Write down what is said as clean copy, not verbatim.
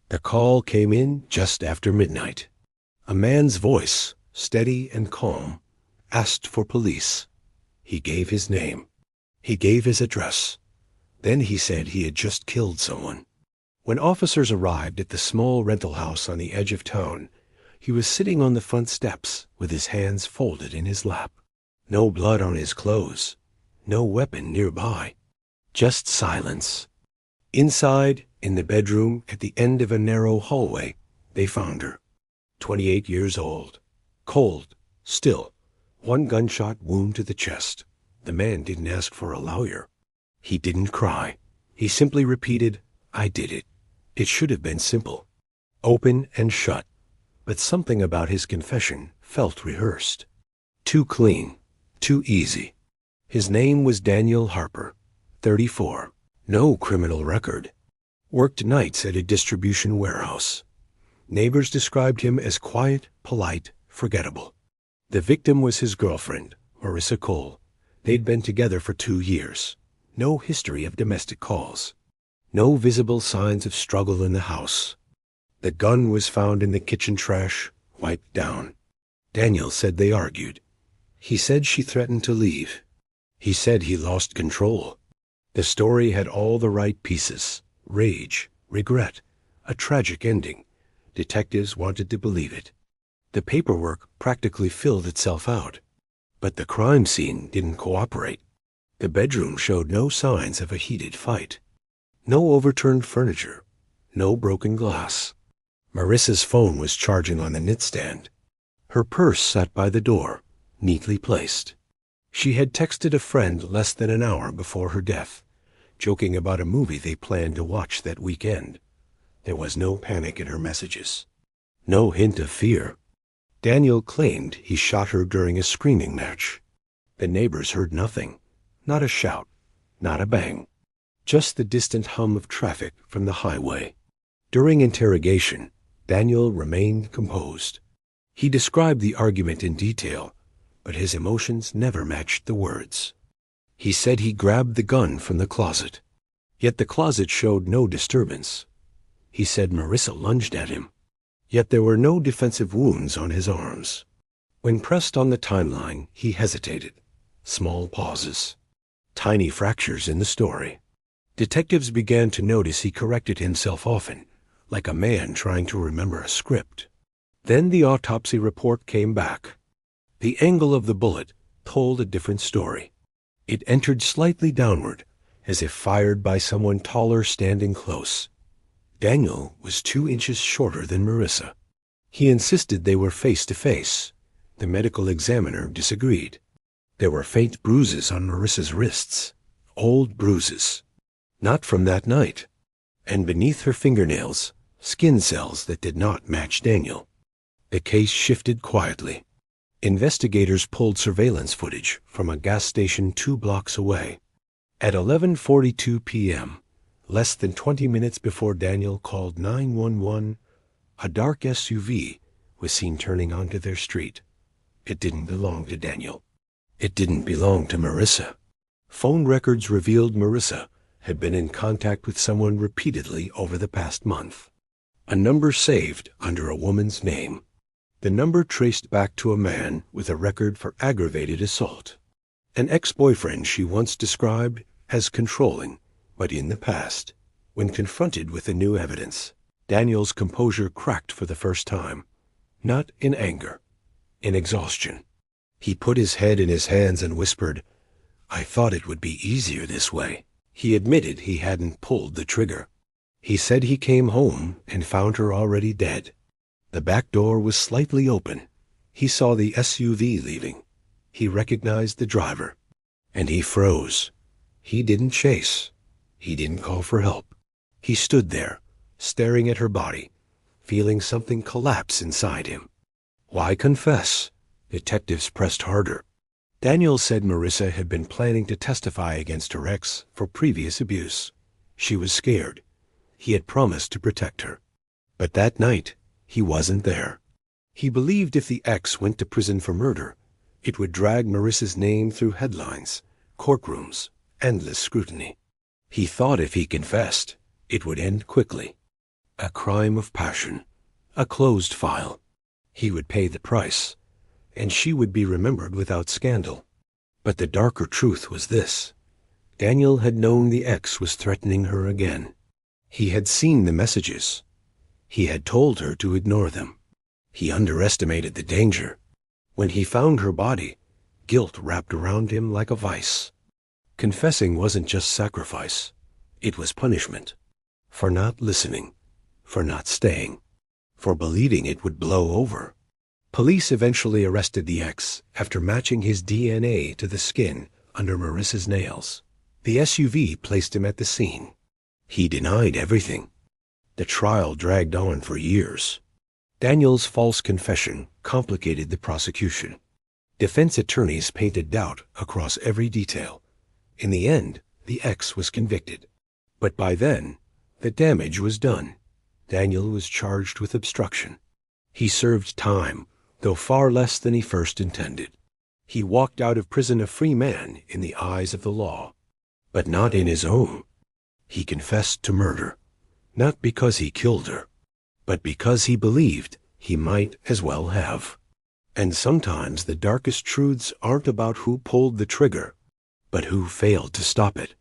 The call came in just after midnight. A man's voice, steady and calm, asked for police. He gave his name. He gave his address. Then he said he had just killed someone. When officers arrived at the small rental house on the edge of town, he was sitting on the front steps with his hands folded in his lap. No blood on his clothes. No weapon nearby. Just silence. Inside, in the bedroom at the end of a narrow hallway, they found her. 28 years old. Cold. Still. One gunshot wound to the chest. The man didn't ask for a lawyer. He didn't cry. He simply repeated, "I did it." It should have been simple. Open and shut. But something about his confession felt rehearsed. Too clean. Too easy. His name was Daniel Harper, 34. No criminal record. Worked nights at a distribution warehouse. Neighbors described him as quiet, polite, forgettable. The victim was his girlfriend, Marissa Cole. They'd been together for 2 years. No history of domestic calls. No visible signs of struggle in the house. The gun was found in the kitchen trash, wiped down. Daniel said they argued. He said she threatened to leave. He said he lost control. The story had all the right pieces. Rage, regret, a tragic ending. Detectives wanted to believe it. The paperwork practically filled itself out. But the crime scene didn't cooperate. The bedroom showed no signs of a heated fight. No overturned furniture. No broken glass. Marissa's phone was charging on the nightstand. Her purse sat by the door, neatly placed. She had texted a friend less than an hour before her death, joking about a movie they planned to watch that weekend. There was no panic in her messages. No hint of fear. Daniel claimed he shot her during a screaming match. The neighbors heard nothing. Not a shout. Not a bang. Just the distant hum of traffic from the highway. During interrogation, Daniel remained composed. He described the argument in detail, but his emotions never matched the words. He said he grabbed the gun from the closet. Yet the closet showed no disturbance. He said Marissa lunged at him. Yet there were no defensive wounds on his arms. When pressed on the timeline, he hesitated. Small pauses. Tiny fractures in the story. Detectives began to notice he corrected himself often, like a man trying to remember a script. Then the autopsy report came back. The angle of the bullet told a different story. It entered slightly downward, as if fired by someone taller standing close. Daniel was 2 inches shorter than Marissa. He insisted they were face to face. The medical examiner disagreed. There were faint bruises on Marissa's wrists. Old bruises. Not from that night. And beneath her fingernails, skin cells that did not match Daniel. The case shifted quietly. Investigators pulled surveillance footage from a gas station 2 blocks away. At 11:42 p.m., less than 20 minutes before Daniel called 911, a dark SUV was seen turning onto their street. It didn't belong to Daniel. It didn't belong to Marissa. Phone records revealed Marissa had been in contact with someone repeatedly over the past month. A number saved under a woman's name. The number traced back to a man with a record for aggravated assault. An ex-boyfriend she once described as controlling, but in the past, when confronted with the new evidence, Daniel's composure cracked for the first time. Not in anger, in exhaustion. He put his head in his hands and whispered, "I thought it would be easier this way." He admitted he hadn't pulled the trigger. He said he came home and found her already dead. The back door was slightly open. He saw the SUV leaving. He recognized the driver. And he froze. He didn't chase. He didn't call for help. He stood there, staring at her body, feeling something collapse inside him. Why confess? Detectives pressed harder. Daniel said Marissa had been planning to testify against her ex for previous abuse. She was scared. He had promised to protect her. But that night, he wasn't there. He believed if the ex went to prison for murder, it would drag Marissa's name through headlines, courtrooms, endless scrutiny. He thought if he confessed, it would end quickly. A crime of passion, a closed file. He would pay the price, and she would be remembered without scandal. But the darker truth was this. Daniel had known the ex was threatening her again. He had seen the messages. He had told her to ignore them. He underestimated the danger. When he found her body, guilt wrapped around him like a vice. Confessing wasn't just sacrifice. It was punishment. For not listening. For not staying. For believing it would blow over. Police eventually arrested the ex after matching his DNA to the skin under Marissa's nails. The SUV placed him at the scene. He denied everything. The trial dragged on for years. Daniel's false confession complicated the prosecution. Defense attorneys painted doubt across every detail. In the end, the ex was convicted. But by then, the damage was done. Daniel was charged with obstruction. He served time, though far less than he first intended. He walked out of prison a free man in the eyes of the law. But not in his own. He confessed to murder, not because he killed her, but because he believed he might as well have. And sometimes the darkest truths aren't about who pulled the trigger, but who failed to stop it.